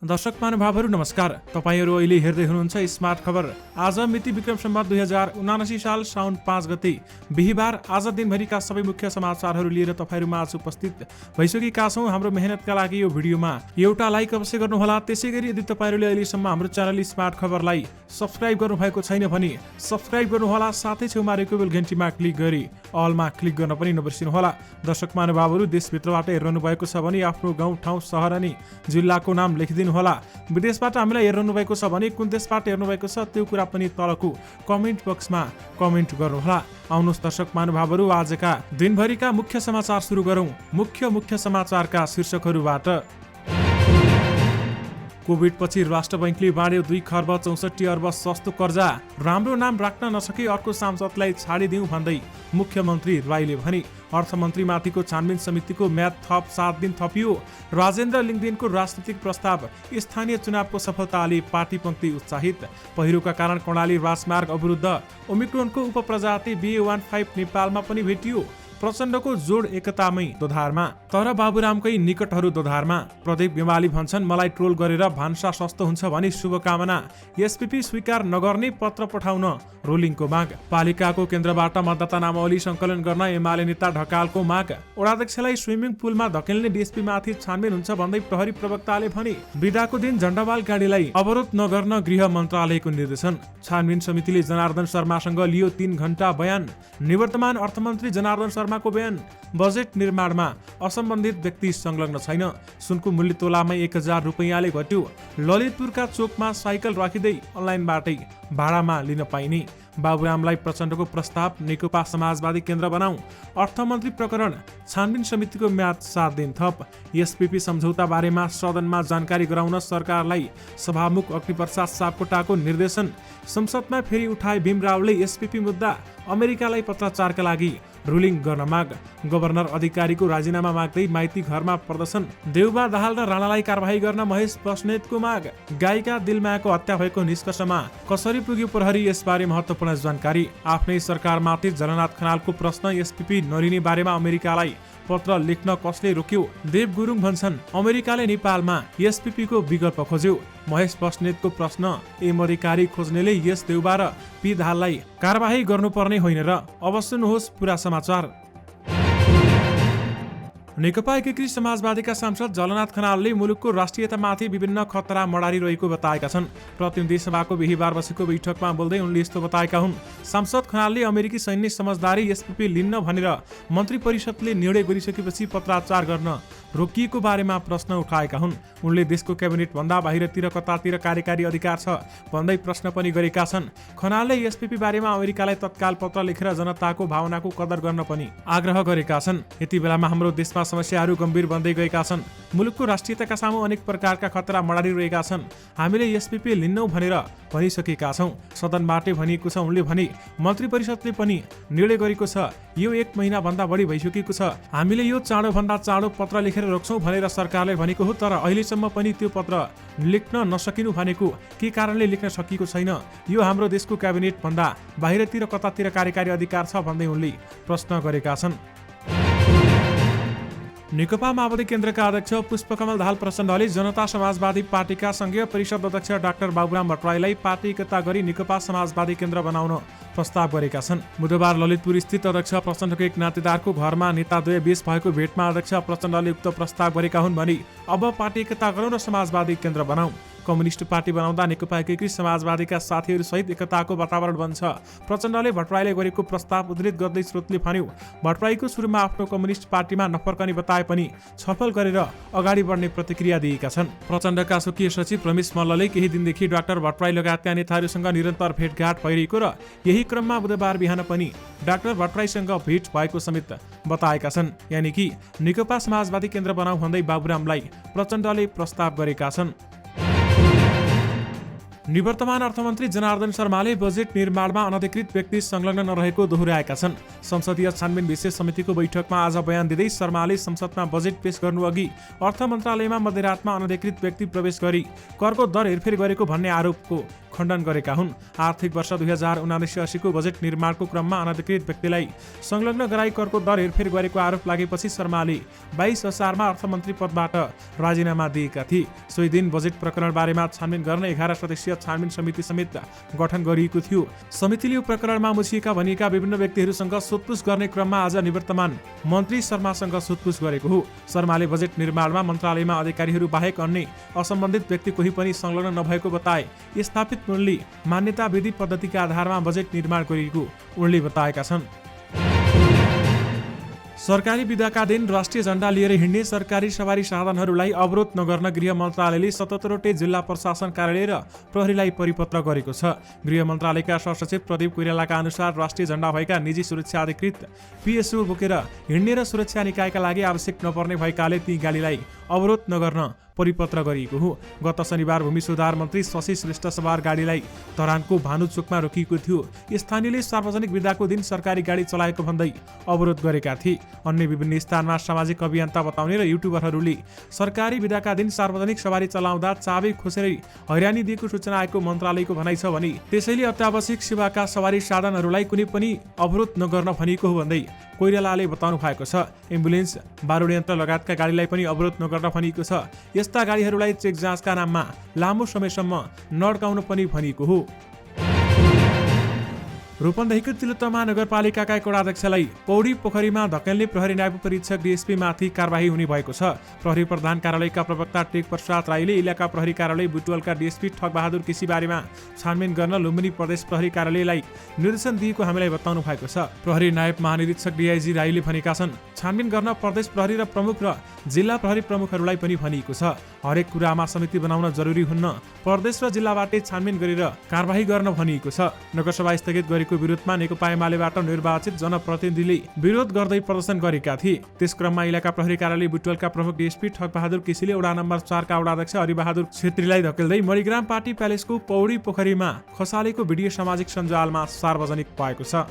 दर्शक महानुभावहरू नमस्कार। तपाईहरू अहिले हेर्दै हुनुहुन्छ स्मार्ट खबर। आज मिति विक्रम सम्वत 2079 साल साउन 5 गते बिहीबार। आज दिनभरिका सबै मुख्य समाचारहरू लिएर तपाईहरुमा आज उपस्थित भइसकेका छौं। हाम्रो मेहनतका लागि यो भिडियोमा एउटा लाइक अवश्य गर्नुहोला। त्यसैगरी यदि तपाईहरुले अहिलेसम्म हाम्रो च्यानल स्मार्ट खबरलाई सब्स्क्राइब गर्नुभएको छैन भने सब्स्क्राइब गर्नुहोला। साथै छेउमा रहेको बेल घण्टीमा क्लिक गरी अलमा क्लिक गर्न पनि नबिर्सिनुहोला। दर्शक महानुभावहरू देशभित्रबाट हेर्नु भएको छ भने आफ्नो गाउँ ठाउँ शहर अनि जिल्लाको नाम लेखिदिनु होला। विदेशबाट हामीलाई हेर्नु भएको छ भने कुन देशबाट हेर्नु भएको छ त्यो कुरा पनि तलको कमेन्ट बक्समा कमेन्ट गर्नुहोला। आउनुहोस् दर्शक महानुभावहरू आजका दिनभरिका मुख्य समाचार सुरु गरौं। मुख्य समाचारका शीर्षकहरूबाट। कोभिड पछि राष्ट्र बैंकले बाँड्यो 2 खर्ब 64 अर्ब सस्तो कर्जा। राम्रो नाम राख्न नसके अर्को सांसदलाई छाडिदिउँ भन्दै मुख्यमन्त्री राईले भने। अर्थमन्त्रीमाथिको छानबिन समितिको म्याद थप 7 दिन थपियो। राजेन्द्र लिङदेनको राजनीतिक प्रस्ताव। स्थानीय चुनावको सफलताले पार्टी पङ्क्ति उत्साहित। पहिरोका कारण कर्णाली राजमार्ग अवरुद्ध। ओमिक्रोनको उपप्रजाति BA.1.5 नेपालमा पनि भेटियो। प्रचण्डको जोड एकतामै दोधारमा तर बाबुरामकै निकटहरू दोधारमा। प्रदीप गेवाली भन्छन् मलाई ट्रोल गरेर भान्सा सस्तो हुन्छ भने शुभकामना। एसपीपी स्वीकार नगर्ने पत्र पठाउन रोलिङको माग। पालिकाको केन्द्रबाट मतदाता नामावली संकलन गर्न एमाले नेता ढकालको माग। वडाध्यक्षलाई स्विमिङ पुलमा धकेल्ने डीएसपी माथि छानबिन हुन्छ भन्दै प्रहरी प्रवक्ताले भने। बिदाको दिन झण्डावाल गाडीलाई अवरोध नगर्न गृह मन्त्रालयको निर्देशन। छानबिन समितिले जनार्दन शर्मासँग लियो 3 घण्टा बयान। निवर्तमान अर्थमन्त्री जनार्दन शर्माको बयान। बजेट निर्माणमा असम्बन्धित व्यक्ति संलग्न छैन। सुनको मूल्य तोलामै 1000 रुपैयाँले घट्यो। ललितपुरका चोकमा साइकल राखिँदै अनलाइनबाटै भाडामा लिन पाइने। बाबुरामलाई प्रचण्डको प्रस्ताव। नेकपा समाजवादी केन्द्र बनाऊ। अर्थमन्त्री प्रकरण। छानबिन समितिको म्याद 7 दिन थप। एसपीपी सम्झौता बारेमा सदनमा जानकारी गराउन सरकारलाई सभामुख अग्निप्रसाद सापकोटाको निर्देशन। संसदमा फेरि उठाए भीम रावले एसपीपी मुद्दा। अमेरिकालाई पत्राचारका लागि रुलिङ गर्न माग। गभर्नर अधिकारीको राजीनामा माग्दै माइती घरमा प्रदर्शन। देउबा दाहाल र राणालाई कारबाही गर्न महेश बस्नेतको माग। गायिका दिलमायाको हत्या भएको निष्कर्षमा कसरी पुग्यो प्रहरी, यसबारे महत्त्वपूर्ण जानकारी। आफ्नै सरकारमाथि जलनाथ खनालको प्रश्न। एसपीपी नरिने बारेमा अमेरिकालाई पत्र लेख्न कसले रोक्यो? देव गुरुङ भन्छन् अमेरिकाले नेपालमा एसपीपी को विकल्प खोज्यो। महेश बस्नेतको प्रश्न। एम अधिकारी खोज्नेले यस देउबा र पी दाहाललाई कारबाही गर्नुपर्ने होइन र? अब सुन्नुहोस् पुरा समाचार। नेकपा एकीकृत समाजवादीका सांसद जलनाथ खनालले मुलुकको राष्ट्रियतामाथि विभिन्न खतरा मडारिरहेको बताएका छन्। प्रतिनिधि सभाको बिहीबार बसेको बैठकमा बोल्दै उनले यस्तो बताएका हुन्। सांसद खनालले अमेरिकी सैन्य समझदारी एसपीपी लिन्न भनेर मन्त्री परिषदले निर्णय गरिसकेपछि पत्राचार गर्न रोकिएको बारेमा प्रश्न उठाएका हुन्। उनले देशको क्याबिनेट भन्दा बाहिरतिर कतातिर कार्यकारी अधिकार छ भन्दै प्रश्न पनि गरेका छन्। खनालले एसपीपी बारेमा अमेरिकालाई तत्काल पत्र लेखेर जनताको भावनाको कदर गर्न पनि आग्रह गरेका छन्। यति बेलामा हाम्रो देशमा समस्याहरू गम्भीर बन्दै गएका छन्। मुलुकको राष्ट्रियताका सामु अनेक प्रकारका खतरा मडारिरहेका छन्। हामीले एसपीपी लिन्नौ भनेर भनिसकेका छौं। सदनबाटै भनिएको छ। उनले भने मन्त्री परिषदले पनि निर्णय गरेको छ। यो 1 महिना भन्दा बढी भइसकेको छ। हामीले यो चाँडो भन्दा चाँडो पत्र लेखेर रोक्छौं भनेर सरकारले भनेको हो, तर अहिलेसम्म पनि त्यो पत्र लेख्न नसकिनु भनेको के कारणले लेख्न सकिएको छैन? यो हाम्रो देशको क्याबिनेट भन्दा बाहिरतिर कतातिर कार्यकारी अधिकार छ भन्दै उनले प्रश्न गरेका छन्। नेकपा माओवादी केन्द्रका अध्यक्ष पुष्पकमल दाहाल प्रचण्डले जनता समाजवादी पार्टीका संघीय परिषद अध्यक्ष डाक्टर बाबुराम भट्टराईलाई पार्टी एकता गरी नेकपा समाजवादी केन्द्र बनाउन प्रस्ताव गरेका छन्। बुधबार ललितपुर स्थित अध्यक्ष प्रचण्डको एक नातेदारको घरमा नेताद्वय बीच भएको भेटमा अध्यक्ष प्रचण्डले उक्त प्रस्ताव गरेका हुन् भने अब पार्टी एकता गरौँ र समाजवादी केन्द्र बनाऊ। कम्युनिस्ट पार्टी बनाउँदा नेकपा एकीकृत समाजवादीका साथीहरू सहित एकताको वातावरण बन्छ। प्रचण्डले भट्टराईले गरेको प्रस्ताव उद्धृत गर्दै स्रोतले भन्यो, भट्टराईको सुरुमा आफ्नो कम्युनिस्ट पार्टीमा नफर्कने बताए पनि छलफल गरेर अगाडि बढ्ने प्रतिक्रिया दिएका छन्। प्रचण्डका स्वकीय सचिव रमेश मल्लले केही दिनदेखि डाक्टर भट्टराई लगायतका नेताहरूसँग निरन्तर भेटघाट भइरहेको र यही क्रममा बुधबार बिहान पनि डाक्टर भट्टराईसँग भेट भएको समेत बताएका छन्। यानि कि नेकपा समाजवादी केन्द्र बनाऊ भन्दै बाबुरामलाई प्रचण्डले प्रस्ताव गरेका छन्। निवर्तमान अर्थमन्त्री जनार्दन शर्माले बजेट निर्माणमा अनधिकृत व्यक्ति संलग्न नरहेको दोहोर्याएका छन्। संसदीय छानबिन विशेष समितिको बैठकमा आज बयान दिँदै शर्माले संसदमा बजेट पेश गर्नुअघि अर्थ मन्त्रालयमा मध्यरातमा अनधिकृत व्यक्ति प्रवेश गरी करको दर हेरफेर गरेको भन्ने आरोपको खण्डन गरेका हुन्। आर्थिक वर्ष 2079-80 बजेट निर्माणको क्रममा अनधिकृत व्यक्तिलाई संलग्न गराई करको दर हेरफेर गरेको आरोप लागेपछि शर्माले 22 असारमा अर्थमन्त्री पदबाट राजीनामा दिएका थिए। सोही दिन बजेट प्रकरण बारेमा छानबिन गर्न 11 सदस्यीय छानबिन समिति समेत गठन गरिएको थियो। समितिले यो प्रकरणमा मुछिएका भनिएका विभिन्न व्यक्तिहरूसँग सोधपुछ गर्ने क्रममा आज निवर्तमान मन्त्री शर्मासँग सोधपुछ गरेको हो। शर्माले बजेट निर्माणमा मन्त्रालयमा अधिकारीहरू बाहेक अन्य असम्बन्धित व्यक्ति कोही पनि संलग्न नभएको बताए। स्थापित उनले मान्यता विधि पद्धतिका आधारमा बजेट निर्माण गरिएको उनले बताएका छन्। सरकारी बिदाका दिन राष्ट्रिय झण्डा लिएर हिँड्ने सरकारी सवारी साधनहरूलाई अवरोध नगर्न गृह मन्त्रालयले 77वटै जिल्ला प्रशासन कार्यालय र प्रहरीलाई परिपत्र गरेको छ। गृह मन्त्रालयका सहसचिव प्रदीप कोइरालाका अनुसार राष्ट्रिय झण्डा भएका निजी सुरक्षा अधिकृत पिएसओ बोकेर हिँड्ने र सुरक्षा निकायका लागि आवश्यक नपर्ने भएकाले ती गाडीलाई अवरोध नगर्न परिपत्र गरिएको हो। गत शनिबार भूमि सुधार मन्त्री शशि श्रेष्ठ सवार गाडीलाई धरानको भानुचोकमा रोकिएको थियो। स्थानीयले सार्वजनिक बिदाको दिन सरकारी गाडी चलाएको भन्दै अवरोध गरेका थिए। अन्य विभिन्न स्थानमा सामाजिक अभियन्ता बताउने र युट्युबरहरूले सरकारी बिदाका दिन सार्वजनिक सवारी चलाउँदा चाबी खोसेर हैरानी दिएको सूचना आएको मन्त्रालयको भनाइ छ भने त्यसैले अत्यावश्यक सेवाका सवारी साधनहरूलाई कुनै पनि अवरोध नगर्न भनिएको हो भन्दै कोइरालाले बताउनु भएको छ। एम्बुलेन्स, बारुद यन्त्र लगायतका गाडीलाई पनि अवरोध नगर्न भनिएको छ। यस्ता गाडीहरूलाई चेक जाँचका नाममा लामो समयसम्म नअड्काउन पनि भनिएको हो। रूपन्देहीको तिलोत्तमा नगरपालिकाका एक वडाध्यक्षलाई पौडी पोखरीमा धकेल्ने प्रहरी नायब परीक्षक डीएसपी माथि कारबाही हुने भएको छ। प्रहरी प्रधान कार्यालयका प्रवक्ता टेक प्रसाद राईले इलाका प्रहरी कार्यालय बुटवलका डीएसपी ठगबहादुर केसी बारेमा छानबिन गर्न लुम्बिनी प्रदेश प्रहरी कार्यालयलाई निर्देशन दिएको हामीलाई बताउनु भएको छ। प्रहरी नायब महानिरीक्षक डीआईजी राईले भनेका छन्, छानबिन गर्न प्रदेश प्रहरी र प्रमुख र जिल्ला प्रहरी प्रमुखहरूलाई पनि भनिएको छ। हरेक कुरामा समिति बनाउन जरुरी हुन्न, प्रदेश र जिल्लाबाटै छानबिन गरेर कारबाही गर्न भनिएको छ। नगरसभा स्थगित गरेको विरोधमा नेकपा एमालेबाट निर्वाचित जनप्रतिनिधिले विरोध गर्दै प्रदर्शन गरेका थिए। त्यस क्रममा इलाका प्रहरी कार्यालय बुटवलका प्रमुख डीएसपी ठगबहादुर केसीले वडा नम्बर 4 का वडाध्यक्ष हरिबहादुर छेत्रीलाई धकेल्दै मणिग्राम पार्टी प्यालेसको पौडी पोखरीमा खसालेको भिडियो सामाजिक सञ्जालमा सार्वजनिक भएको छ।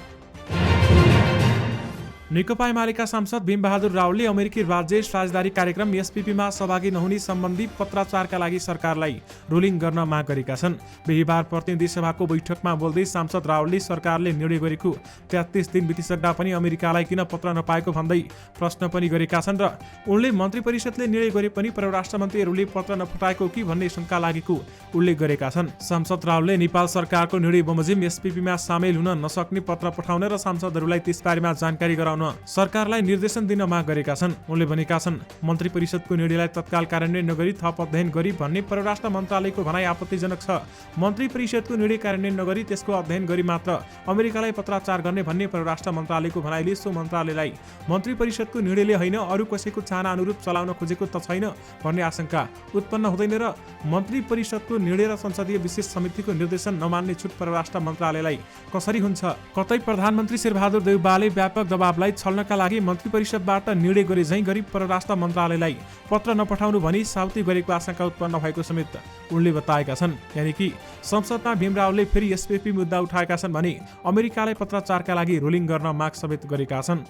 नेकपा एमालेका सांसद भीमबहादुर रावलले अमेरिकी राज्य साझेदारी कार्यक्रम एसपीपीमा सहभागी नहुने सम्बन्धी पत्राचारका लागि सरकारलाई रुलिङ गर्न माग गरेका छन्। बिहीबार प्रतिनिधि सभाको बैठकमा बोल्दै सांसद रावलले सरकारले निर्णय गरेको 33 दिन बितिसक्दा पनि अमेरिकालाई किन पत्र नपाएको भन्दै प्रश्न पनि गरेका छन् र उनले मन्त्री परिषदले निर्णय गरे पनि परराष्ट्र मन्त्रीहरूले पत्र नपठाएको कि भन्ने शंका लागेको उल्लेख गरेका छन्। सांसद रावलले नेपाल सरकारको निर्णय बमोजिम एसपीपीमा सामेल हुन नसक्ने पत्र पठाउन र सांसदहरूलाई त्यसबारेमा जानकारी गराउन सरकारलाई निर्देशन दिन माग गरेका छन्। उनले भनेका छन्, मन्त्री परिषदको निर्णयलाई तत्काल कार्यान्वयन नगरी थप अध्ययन गरी भन्ने परराष्ट्र मन्त्रालयको भनाइ आपत्तिजनक छ। मन्त्री परिषदको निर्णय कार्यान्वयन नगरी त्यसको अध्ययन गरी मात्र अमेरिकालाई पत्राचार गर्ने भन्ने परराष्ट्र मन्त्रालयको भनाइले सो मन्त्रालयलाई मन्त्री परिषदको निर्णयले होइन अरू कसैको चाहना अनुरूप चलाउन खोजेको त छैन भन्ने आशंका उत्पन्न हुँदैन र मन्त्री परिषदको निर्णय र संसदीय विशेष समितिको निर्देशन नमान्ने छुट परराष्ट्र मन्त्रालयलाई कसरी हुन्छ? कतै प्रधानमन्त्री शेरबहादुर देउवाले व्यापक दबावलाई छल्नका लागि मन्त्री परिषदबाट निर्णय गरे झैं गरी परराष्ट्र मन्त्रालयलाई पत्र नपठाउनु भनी साउती गरेको आशंका उत्पन्न भएको समेत उनले बताएका छन्। यानि कि संसदमा भीम रावलले फेरि एसपीपी मुद्दा उठाएका छन् भने अमेरिकालाई पत्राचारका लागि रुलिङ गर्न माग समेत गरेका छन्।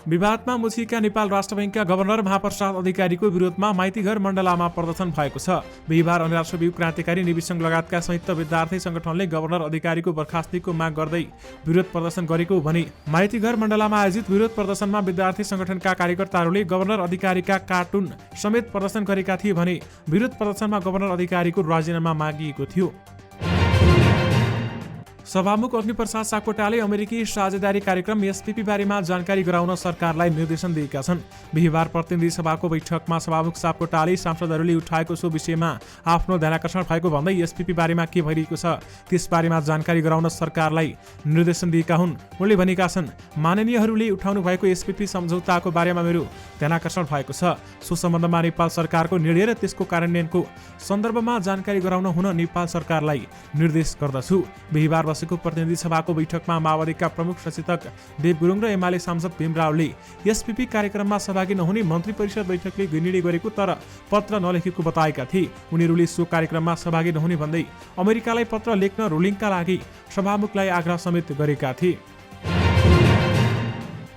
विवादमा मुछिएका नेपाल राष्ट्र बैंकका गभर्नर महाप्रसाद अधिकारीको विरोधमा माइतीघर मण्डलामा प्रदर्शन भएको छ। बिहीबार राष्ट्रव्यू क्रान्तिकारी निवी संघ लगायतका संयुक्त विद्यार्थी संगठनले गभर्नर अधिकारीको बर्खास्तीको माग गर्दै विरोध प्रदर्शन गरेको भने माइतीघर मण्डलामा आयोजित विरोध प्रदर्शनमा विद्यार्थी संगठनका कार्यकर्ताहरूले गभर्नर अधिकारीका कार्टुन समेत प्रदर्शन गरेका थिए भने विरोध प्रदर्शनमा गभर्नर अधिकारीको राजीनामा मागिएको थियो। सभामुख अग्निप्रसाद सापकोटाले अमेरिकी साझेदारी कार्यक्रम एसपीपी बारेमा जानकारी गराउन सरकारलाई निर्देशन दिएका छन्। बिहीबार प्रतिनिधि सभाको बैठकमा सभामुख सापकोटाले सांसदहरूले उठाएको सो विषयमा आफ्नो ध्यानाकर्षण भएको भन्दै एसपीपी बारेमा के भइरहेको छ त्यसबारेमा जानकारी गराउन सरकारलाई निर्देशन दिएका हुन्। उनले भनेका छन्, माननीयहरूले उठाउनु भएको एसपीपी सम्झौताको बारेमा मेरो ध्यानाकर्षण भएको छ। सो सम्बन्धमा नेपाल सरकारको निर्णय र त्यसको कार्यान्वयनको सन्दर्भमा जानकारी गराउन हुन नेपाल सरकारलाई निर्देश गर्दछु। बिहीबार बसेको प्रतिनिधि सभाको बैठकमा माओवादीका प्रमुख सचेतक देव गुरुङ र एमाले सांसद भीम रावले एसपीपी कार्यक्रममा सहभागी नहुने मन्त्री परिषद बैठकले निर्णय गरेको तर पत्र नलेखेको बताएका थिए। उनीहरूले सो कार्यक्रममा सहभागी नहुने भन्दै अमेरिकालाई पत्र लेख्न रुलिङका लागि सभामुखलाई आग्रह समेत गरेका थिए।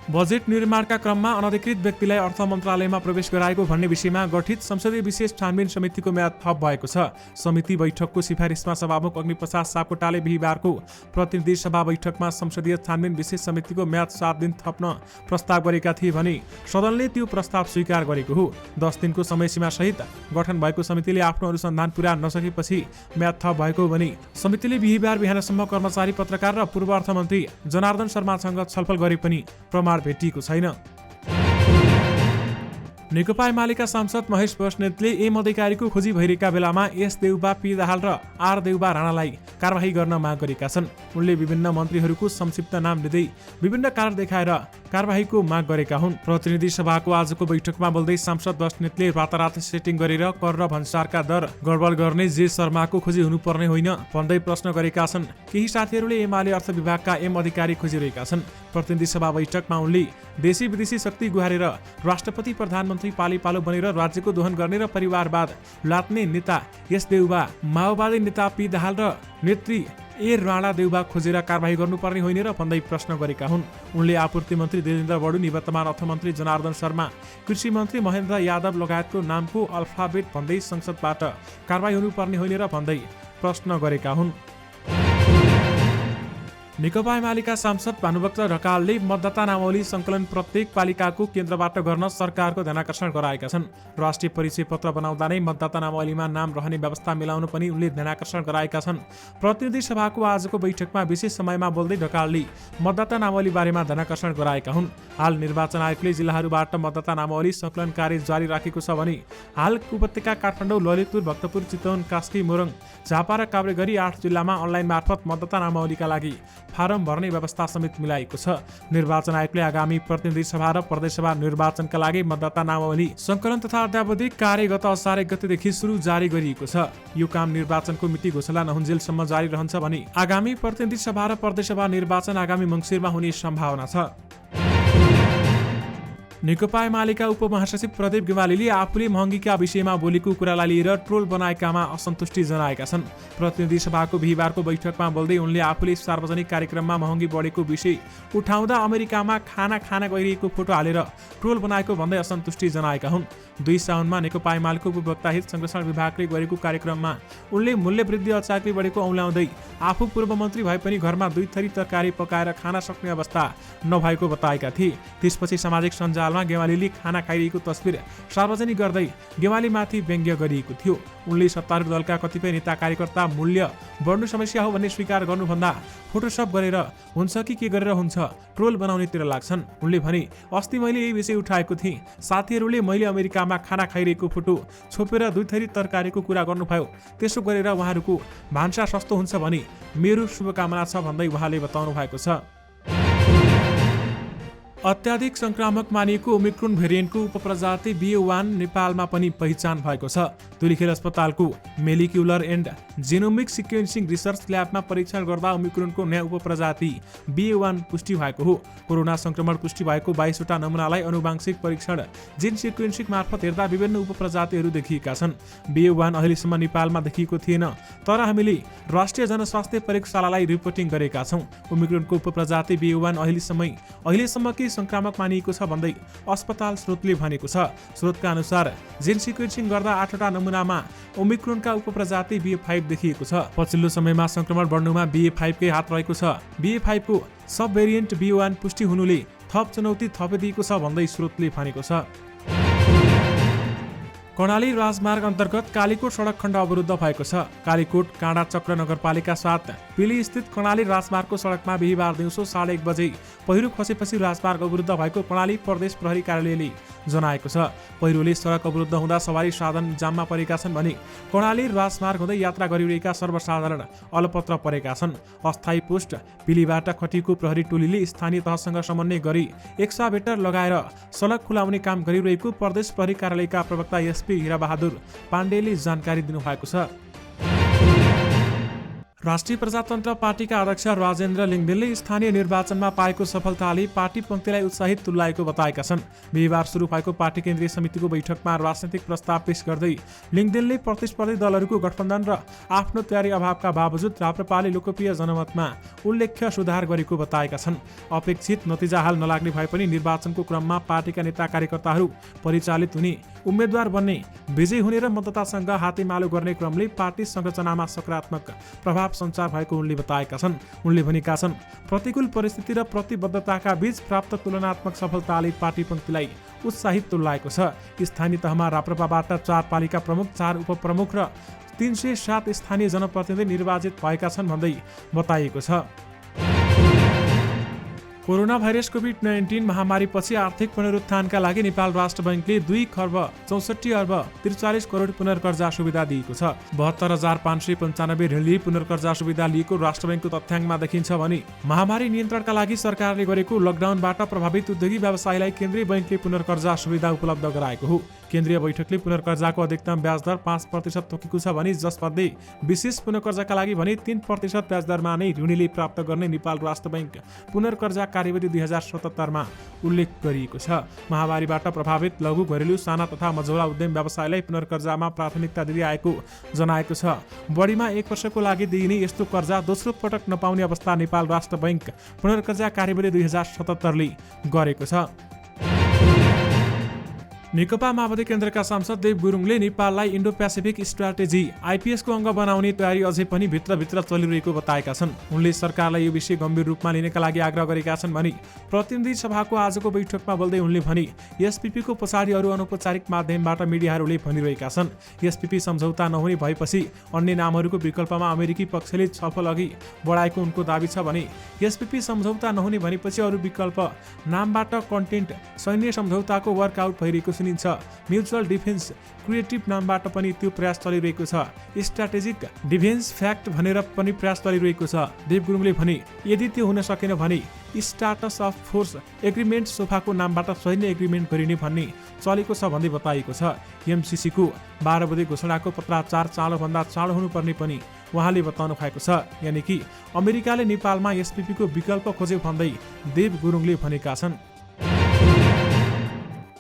बजेट निर्माणका क्रममा अनधिकृत व्यक्तिलाई अर्थ मन्त्रालयमा प्रवेश गराएको भन्ने विषयमा गठित संसदीय विशेष छानबिन समितिको म्याद थप भएको छ। समिति बैठकको सिफारिसमा सभामुख अग्निप्रसाद सापकोटाले बिहीबारको प्रतिनिधि सभा बैठकमा संसदीय छानबिन विशेष समितिको म्याद 7 दिन थप्न प्रस्ताव गरेका थिए भने सदनले त्यो प्रस्ताव स्वीकार गरेको हो। 10 दिनको समयसीमा सहित गठन भएको समितिले आफ्नो अनुसन्धान पुरा नसकेपछि म्याद थप भएको भने समितिले बिहीबार बिहानसम्म कर्मचारी, पत्रकार र पूर्व अर्थमन्त्री जनार्दन शर्मासँग छलफल गरे पनि प्रमाण भेटिएको छैन। नेकपा एमालेका सांसद महेश बस्नेतले एम अधिकारीको खोजी भइरहेका बेलामा एस देउबा, पी दाहाल र आर देउबा राणालाई कारबाही गर्न माग गरेका छन्। उनले विभिन्न मन्त्रीहरूको संक्षिप्त नाम लिँदै विभिन्न कारण देखाएर कारबाहीको माग गरेका हुन्। प्रतिनिधि सभाको आजको बैठकमा बोल्दै सांसद बस्नेतले रातारात सेटिङ गरेर कर र भन्सारका दर गडबड गर्ने जे शर्माको खोजी हुनुपर्ने होइन भन्दै प्रश्न गरेका छन्। केही साथीहरूले एमाले अर्थ विभागका एम अधिकारी खोजिरहेका छन्। प्रतिनिधि सभा बैठकमा उनले देशी विदेशी शक्ति गुहारेर राष्ट्रपति प्रधानमन्त्री पाली पालो बनेर राज्यको दोहन गर्ने र परिवारवाद लात्ने नेता एस देउबा, माओवादी नेता पी दाहाल र नेत्री ए राणा देउबा खोजेर कारबाही गर्नुपर्ने होइन र भन्दै प्रश्न गरेका हुन्। उनले आपूर्ति मन्त्री देवेन्द्र बडु, निवर्तमान अर्थमन्त्री जनार्दन शर्मा, कृषि मन्त्री महेन्द्र यादव लगायतको नामको अल्फाबेट भन्दै संसदबाट कारबाही हुनुपर्ने होइन र भन्दै प्रश्न गरेका हुन्। नेकपा एमालेका सांसद भानुभक्त ढकालले मतदाता नामावली संकलन प्रत्येक पालिकाको केन्द्रबाट गर्न सरकारको ध्यानाकर्षण गराएका छन्। राष्ट्रिय परिचय पत्र बनाउँदा नै मतदाता नामावलीमा नाम रहने व्यवस्था मिलाउन पनि उनले ध्यानाकर्षण गराएका छन्। प्रतिनिधि सभाको आजको बैठकमा विशेष समयमा बोल्दै ढकालले मतदाता नामावली बारेमा ध्यानाकर्षण गराएका हुन्। हाल निर्वाचन आयोगले जिल्लाहरूबाट मतदाता नामावली संकलन कार्य जारी राखेको छ भने हाल उपत्यका काठमाडौँ, ललितपुर, भक्तपुर, चितवन, कास्की, मोरङ, झापा र काभ्रे गरी 8 जिल्लामा अनलाइन मार्फत मतदाता नामावलीका लागि फारम भर्ने व्यवस्था समेत मिलाएको छ। निर्वाचन आयोगले आगामी प्रतिनिधि सभा र प्रदेशसभा निर्वाचनका लागि मतदाता नामावली संकलन तथा अद्यावधिक कार्य गत असार 1 गतेदेखि सुरु जारी गरिएको छ। यो काम निर्वाचनको मिति घोषणा नहुन्जेलसम्म जारी रहन्छ भने आगामी प्रतिनिधि सभा र प्रदेशसभा निर्वाचन आगामी मङ्सिरमा हुने सम्भावना छ। नेकपा एमालेका उपमहासचिव प्रदीप गेवालीले आफूले महँगीका विषयमा बोलेको कुरालाई लिएर ट्रोल बनाएकामा असन्तुष्टि जनाएका छन्। प्रतिनिधि सभाको बिहीबारको बैठकमा बोल्दै उनले आफूले सार्वजनिक कार्यक्रममा महँगी बढेको विषय उठाउँदा अमेरिकामा खाना गइरहेको फोटो हालेर ट्रोल बनाएको भन्दै असन्तुष्टि जनाएका हुन्। 2 साउनमा नेकपा एमालेको उपभोक्ता हित संरक्षण विभागले गरेको कार्यक्रममा उनले मूल्य वृद्धि अचाकले बढेको औँल्याउँदै आफू पूर्व मन्त्री भए पनि घरमा 2 थरी तरकारी पकाएर खान सक्ने अवस्था नभएको बताएका थिए। त्यसपछि सामाजिक सञ्जालमा गेवालीले खाना खाइरहेको तस्बिर सार्वजनिक गर्दै गेवालीमाथि व्यङ्ग्य गरिएको थियो। उनले सत्तारूढ दलका कतिपय नेता कार्यकर्ता मूल्य बढ्नु समस्या हो भन्ने स्वीकार गर्नुभन्दा फोटोसप गरेर हुन्छ कि के गरेर हुन्छ ट्रोल बनाउनेतिर लाग्छन्। उनले भने अस्ति मैले यही विषय उठाएको थिएँ। साथीहरूले मैले अमेरिकामा खाना खाइरहेको फोटो छोपेर 2 थरी तरकारीको कुरा गर्नुभयो। त्यसो गरेर उहाँहरूको भान्सा सस्तो हुन्छ भने मेरो शुभकामना छ भन्दै उहाँले बताउनु भएको छ। अत्याधिक संक्रामक मानिएको ओमिक्रोन भेरिएन्टको उपप्रजाति BA.1 नेपालमा पनि पहिचान भएको छ। धुलिखेल अस्पतालको molecular and genomic sequencing research ल्याबमा परीक्षण गर्दा ओमिक्रोनको नयाँ उपप्रजाति BA.1 पुष्टि भएको हो। कोरोना संक्रमण पुष्टि भएको 22 वटा नमुनालाई अनुवांशिक परीक्षण जिन सिक्वेन्सिङ मार्फत हेर्दा विभिन्न उपप्रजातिहरू देखिएका छन्। BA.1 अहिलेसम्म नेपालमा देखिएको थिएन, तर हामीले राष्ट्रिय जनस्वास्थ्य प्रयोगशालालाई रिपोर्टिङ गरेका छौँ। ओमिक्रोनको उपप्रजाति BA.1 अहिलेसम्म के संक्रामक मानिएको छ भन्दै अस्पताल स्रोतले भनेको छ। स्रोतका अनुसार जिन सिक्वेन्सिङ गर्दा 8 वटा नमुनामा ओमिक्रोनका उपप्रजाति BA.5 देखिएको छ। पछिल्लो समयमा संक्रमण बढ्नुमा BA.5 कै हात रहेको छ। BA.5 को सब भेरिएन्ट BA.1 पुष्टि हुनुले थप चुनौती थपिदिएको छ भन्दै स्रोतले भनेको छ। कर्णाली राजमार्ग अन्तर्गत कालीकोट सडक खण्ड अवरुद्ध भएको छ। कालीकोट काँडा चक्र नगरपालिका 7 पिली स्थित कर्णाली राजमार्गको सडकमा बिहीबार दिउँसो 1:30 बजे पहिरो खसेपछि राजमार्ग अवरुद्ध भएको कर्णाली प्रदेश प्रहरी कार्यालयले जनाएको छ। पहिरोले सडक अवरुद्ध हुँदा सवारी साधन जाममा परेका छन् भने कर्णाली राजमार्ग हुँदै यात्रा गरिरहेका सर्वसाधारण अलपत्र परेका छन्। अस्थायी पोस्ट पिलीबाट खटिएको प्रहरी टोलीले स्थानीय तहसँग समन्वय गरी एक्साभेटर लगाएर सडक खुलाउने काम गरिरहेको प्रदेश प्रहरी कार्यालयका प्रवक्ता एसपी हिराबहादुर पाण्डेले जानकारी दिनुभएको छ। राष्ट्रिय प्रजातन्त्र पार्टीका अध्यक्ष राजेन्द्र लिङदेनले स्थानीय निर्वाचनमा पाएको सफलताले पार्टी पङ्क्तिलाई उत्साहित तुल्याएको बताएका छन्। बिहिबार सुरु भएको पार्टी केन्द्रीय समितिको बैठकमा राजनैतिक प्रस्ताव पेश गर्दै लिङदेनले प्रतिस्पर्धी दलहरूको गठबन्धन र आफ्नो तयारी अभावका बावजुद राप्रपाले लोकप्रिय जनमतमा उल्लेख्य सुधार गरेको बताएका छन्। अपेक्षित नतिजा हाल नलाग्ने भए पनि निर्वाचनको क्रममा पार्टीका नेता कार्यकर्ताहरू परिचालित हुने, उम्मेद्वार बन्ने, विजयी हुने र मतदातासँग हातेमालो गर्ने क्रमले पार्टी संरचनामा सकारात्मक प्रभाव सञ्चार भएको उनले बताएका छन्। उनले भनेका छन्, प्रतिकूल परिस्थिति र प्रतिबद्धताका बीच प्राप्त तुलनात्मक सफलताले पार्टी पङ्क्तिलाई उत्साहित तुल्याएको छ। स्थानीय तहमा राप्रपाबाट 4 पालिका प्रमुख, 4 उपप्रमुख र 307 स्थानीय जनप्रतिनिधि निर्वाचित भएका छन् भन्दै बताइएको छ। कोरोना भाइरस कोभिड-19 महामारीपछि आर्थिक पुनरुत्थानका लागि नेपाल राष्ट्र बैंकले 2 खर्ब 64 अर्ब 43 करोड पुनर्कर्जा सुविधा दिएको छ। 72,595 ऋणले पुनर्कर्जा सुविधा लिएको राष्ट्र बैंकको तथ्याङ्कमा देखिन्छ भने महामारी नियन्त्रणका लागि सरकारले गरेको लकडाउनबाट प्रभावित उद्योगी व्यवसायीलाई केन्द्रीय बैंकले पुनर्कर्जा सुविधा उपलब्ध गराएको हो। केन्द्रीय बैठकले पुनर्कर्जाको अधिकतम ब्याज दर 5% तोकेको छ भने जसमध्ये विशेष पुनर्कर्जाका लागि भने 3% ब्याज दरमा नै ऋणीले प्राप्त गर्ने नेपाल राष्ट्र बैंक पुनर्कर्जा कार्यविधि 2077 मा उल्लेख गरिएको छ। महामारीबाट प्रभावित लघु, घरेलु, साना तथा मझौला उद्यम व्यवसायलाई पुनर्कर्जामा प्राथमिकता दिँदै आएको जनाएको छ। बढीमा 1 वर्षको लागि दिइने यस्तो कर्जा दोस्रो पटक नपाउने अवस्था नेपाल राष्ट्र बैंक पुनर्कर्जा कार्यविधि 2077 ले गरेको छ। नेकपा माओवादी केन्द्रका सांसद देव गुरुङले नेपाललाई इन्डो पेसिफिक स्ट्राटेजी आइपीएस को अङ्ग बनाउने तयारी अझै पनि भित्रभित्र चलिरहेको बताएका छन्। उनले सरकारलाई यो विषय गम्भीर रूपमा लिनका लागि आग्रह गरेका छन् भने प्रतिनिधि सभाको आजको बैठकमा बोल्दै उनले भने एसपीपी को पछाडि अरू अनौपचारिक माध्यमबाट मिडियाहरूले भनिरहेका छन्। एसपीपी सम्झौता नहुने भएपछि अन्य नामहरूको विकल्पमा अमेरिकी पक्षले छलफल अघि बढाएको उनको दाबी छ भने एसपीपी सम्झौता नहुने भनेपछि अरू विकल्प नामबाट कन्टेन्ट सैन्य सम्झौताको वर्कआउट भइरहेको सुनिन्छ। म्युचुअल डिफेन्स क्रिएटिभ नामबाट पनि त्यो प्रयास चलिरहेको छ। स्ट्राटेजिक डिफेन्स फ्याक्ट भनेर पनि प्रयास चलिरहेको छ। देव गुरुङले भने यदि त्यो हुन सकेन भने स्टाटस अफ फोर्स एग्रिमेन्ट सोफाको नामबाट सैन्य एग्रिमेन्ट गरिने भन्ने चलेको छ भन्दै बताइएको छ। एमसीसी को 12 बुधे घोषणाको पत्राचार चाँडोभन्दा चाँडो हुनुपर्ने पनि उहाँले बताउनु भएको छ। यानि कि अमेरिकाले नेपालमा एसपीपी को विकल्प खोज्यो भन्दै देव गुरुङले भनेका छन्।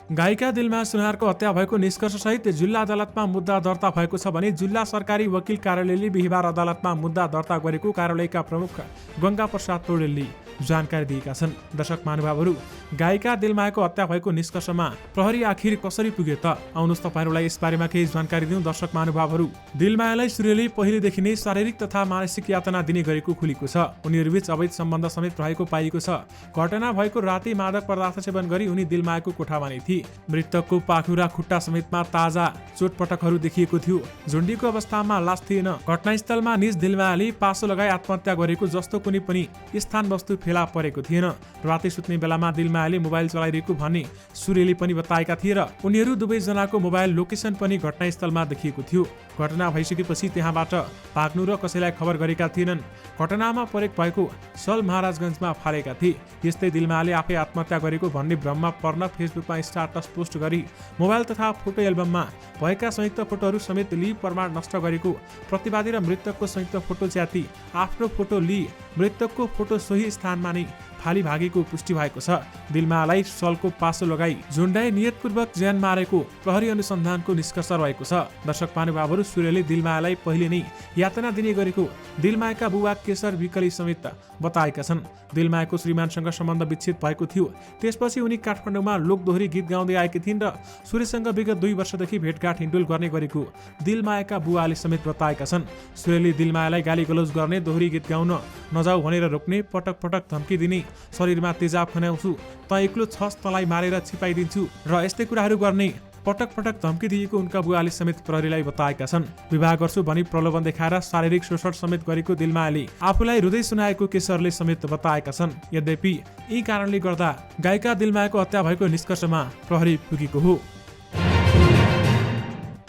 गायिका दिलमाया सुनारको हत्या भएको निष्कर्षसहित जिल्ला अदालतमा मुद्दा दर्ता भएको छ भने जिल्ला सरकारी वकिल कार्यालयले बिहिबार अदालतमा मुद्दा दर्ता गरेको कार्यालयका प्रमुख गंगा प्रसाद पौडेलले जानकारी दिएका छन्। दर्शक महानुभावहरू, गायिका दिलमायाको हत्या भएको निष्कर्षमा प्रहरी आखिर कसरी पुग्यो त? आउनुहोस् तपाईहरुलाई यसबारेमा केही जानकारी दिउँ। दर्शक महानुभावहरू, दिलमायालाई सूर्यले पहिलेदेखि नै शारीरिक तथा मानसिक यातना दिने गरेको खुलेको छ। उनीहरूबीच अवैध सम्बन्ध समेत रहेको पाइएको छ। घटना भएको राति मादक पदार्थ सेवन गरी उनी दिलमायाको कोठामा नै थिए। मृतकको पाखुरा, खुट्टा समेतमा ताजा चोटपटकहरू देखिएको थियो। झुन्डीको अवस्थामा लास थिएन। घटनास्थलमा निज दिलमायाले पासो लगाई आत्महत्या गरेको जस्तो कुनै पनि स्थान वस्तु फेला परेको थिएन। राति सुत्ने बेलामा दिलमायाले मोबाइल चलाइरहेको भन्ने सूर्यले पनि बताएका थिए र उनीहरू दुवैजनाको मोबाइल लोकेसन पनि घटनास्थलमा देखिएको थियो। घटना भइसकेपछि त्यहाँबाट भाग्नु र कसैलाई खबर गरेका थिएनन्। घटनामा परेक भएको सल महाराजगञ्जमा फालेका थिए। यस्तै दिलमायाले आफै आत्महत्या गरेको भन्ने भ्रममा पर्न फेसबुकमा स्टाटस पोस्ट गरी मोबाइल तथा फोटो एल्बममा भएका संयुक्त फोटोहरू समेत लिई प्रमाण नष्ट गरेको प्रतिवादी र मृतकको संयुक्त फोटो च्याती आफ्नो फोटो लिई मृतकको फोटो सोही स्थानमा नै फाली भागेको पुष्टि भएको छ। दिलमायालाई सलको पासो लगाई झुन्डाई नियतपूर्वक ज्यान मारेको प्रहरी अनुसन्धानको निष्कर्ष रहेको छ। दर्शक महानुभावहरू, सूर्यले दिलमायालाई पहिले नै यातना दिने गरेको दिलमायाका बुबा केशर विकली समेत बताएका छन्। दिलमायाको श्रीमानसँग सम्बन्ध विच्छेद भएको थियो। त्यसपछि उनी काठमाडौँमा लोकदोहोरी गीत गाउँदै आएकी थिइन् र सूर्यसँग विगत 2 वर्षदेखि भेटघाट हिन्डुल गर्ने गरेको दिलमायाका बुवाले समेत बताएका छन्। सूर्यले दिलमायालाई गाली गलौज गर्ने, दोहोरी गीत गाउन नजाऊ भनेर रोक्ने, पटक पटक धम्की दिने, शरीरमा तेजाब खन्याउँछु, त एक्लो छस् तलाई मारेर छिपाइदिन्छु र यस्तै कुराहरू गर्ने पटक पटक धम्की दिएको उनका बुवाले समेत प्रहरीलाई बताएका छन्। विवाह गर्छु भनी प्रलोभन देखाएर शारीरिक शोषण समेत गरेको दिलमायाले आफूलाई हृदय सुनाएको केशरले समेत बताएका छन्। यद्यपि यी कारणले गर्दा गायिका दिलमायाको हत्या भएको निष्कर्षमा प्रहरी पुगेको हो।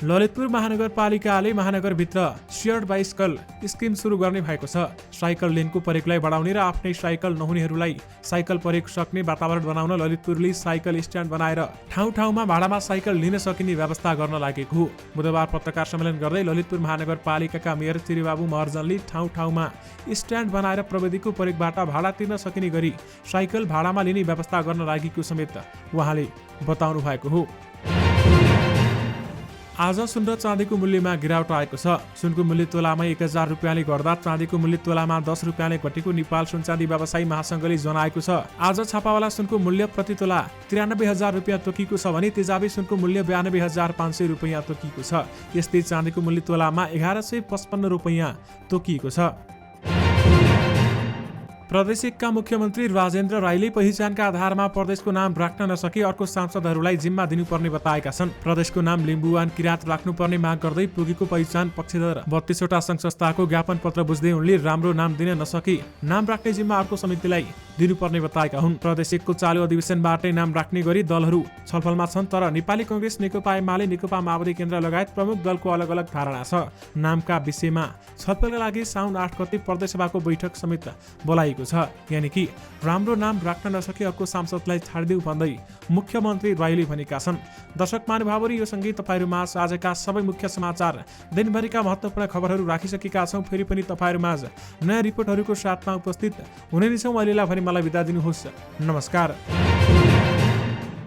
ललितपुर महानगरपालिकाले महानगरभित्र सेयर्ड बाइसिकल स्किम सुरु गर्ने भएको छ। साइकल लेनको प्रयोगलाई बढाउने र आफ्नै साइकल नहुनेहरूलाई साइकल प्रयोग सक्ने वातावरण बनाउन ललितपुरले साइकल स्ट्यान्ड बनाएर ठाउँ ठाउँमा भाडामा साइकल लिन सकिने व्यवस्था गर्न लागेको हो। बुधबार पत्रकार सम्मेलन गर्दै ललितपुर महानगरपालिकाका मेयर श्रीबाबु महर्जनले ठाउँ ठाउँमा स्ट्यान्ड बनाएर प्रविधिको प्रयोगबाट भाडा तिर्न सकिने गरी साइकल भाडामा लिने व्यवस्था गर्न लागेको समेत उहाँले बताउनु भएको हो। आज सुन र चाँदीको मूल्यमा गिरावट आएको छ। सुनको मूल्य तोलामा 1000 रुपियाँले घट्दा चाँदीको मूल्य तोलामा 10 रुपियाँले घटेको नेपाल सुनचाँदी व्यवसायी महासङ्घले जनाएको छ। आज छापावाला सुनको मूल्य प्रति तोला 93,000 रुपियाँ तोकिएको छ भने तेजाबी सुनको मूल्य 92,500 रुपियाँ तोकिएको छ। यस्तै चाँदीको मूल्य तोलामा 1155 रुपियाँ तोकिएको छ। प्रदेश 1 का मुख्यमन्त्री राजेन्द्र राईले पहिचानका आधारमा प्रदेशको नाम राख्न नसके अर्को सांसदहरूलाई जिम्मा दिनुपर्ने बताएका छन्। प्रदेशको नाम लिम्बुवान किराँत राख्नुपर्ने माग गर्दै पुगेको पहिचान पक्षधर 32 वटा संघ संस्थाको ज्ञापन पत्र बुझ्दै उनले राम्रो नाम दिन नसके नाम राख्ने जिम्मा अर्को समितिलाई दिनुपर्ने बताएका हुन्। प्रदेश 1 को चालु अधिवेशनबाटै नाम राख्ने गरी दलहरू छलफलमा छन्, तर नेपाली कांग्रेस, नेकपा एमाले, नेकपा माओवादी केन्द्र लगायत प्रमुख दलको अलग अलग धारणा छ। नामका विषयमा छलफलका लागि साउन 8 गते प्रदेशसभाको बैठक समेत बोलाइएको छ। यानि कि राम्रो नाम राख्न नसके अर्को सांसदलाई छाडिदेऊ भन्दै मुख्यमन्त्री राईले भनेका छन्। दर्शक महानुभावहरू, यो सँगै तपाईँहरूमाझ आजका सबै मुख्य समाचार दिनभरिका महत्त्वपूर्ण खबरहरू राखिसकेका छौँ। फेरि पनि तपाईँहरूमाझ नयाँ रिपोर्टहरूको साथमा उपस्थित हुने नै छौँ। अहिलेलाई भने मलाई बिदा दिनुहोस्। नमस्कार।